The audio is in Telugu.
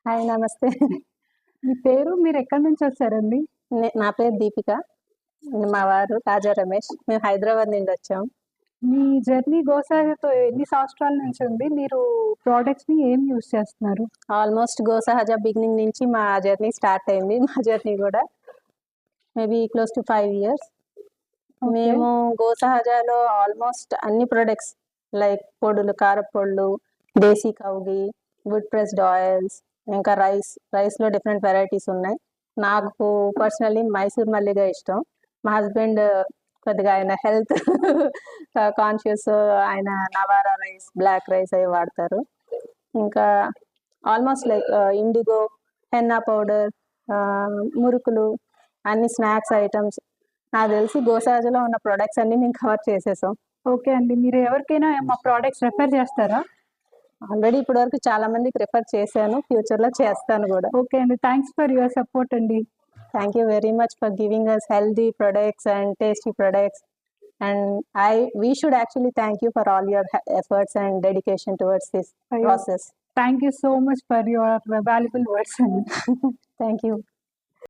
హాయ్ నమస్తే. మీ పేరు, మీరు ఎక్కడి నుంచి వచ్చారండి? నా పేరు దీపిక. మా వారు రాజా రమేష్. మేము హైదరాబాద్ నుండి వచ్చాం. మీ జర్నీ గోసహజతో ఎన్ని సంవత్సరాల నుంచి ఉంది? మీరు ప్రొడక్ట్స్‌ని ఏం యూజ్ చేస్తున్నారు? ఆల్మోస్ట్ గోసహజ బిగినింగ్ నుంచి మా జర్నీ స్టార్ట్ అయింది. మా జర్నీ కూడా maybe close to 5 years. Okay. మేము గోసహజలో ఆల్మోస్ట్ అన్ని ప్రొడక్ట్స్ లైక్ పొడులు, కారపొడులు, దేశీ cow ghee, would pressed oils, ఇంకా రైస్లో డిఫరెంట్ వెరైటీస్ ఉన్నాయి. నాకు పర్సనల్లీ మైసూర్ మల్లిగా ఇష్టం. మా హస్బెండ్ కొద్దిగా ఆయన హెల్త్ కాన్షియస్, ఆయన నవారా రైస్, బ్లాక్ రైస్ అవి వాడతారు. ఇంకా almost like IndiGo, henna powder, మురుకులు, అన్ని స్నాక్స్ ఐటమ్స్ నాకు తెలిసి గోసహజలో ఉన్న ప్రొడక్ట్స్ అన్ని మేము కవర్ చేసేసాం. ఓకే అండి. మీరు ఎవరికైనా మా ప్రొడక్ట్స్ రెఫర్ చేస్తారా? ఆల్రెడీ ఇప్పటి వరకు చాలా మందికి రిఫర్ చేశాను, ఫ్యూచర్లో చేస్తాను కూడా. ఓకే అండి. థ్యాంక్స్ ఫర్ యువర్ సపోర్ట్ అండి. Thank you very much for giving us healthy products and tasty products. And we should actually thank you for all your efforts and dedication towards this process. Thank you so much for your valuable words. Thank you.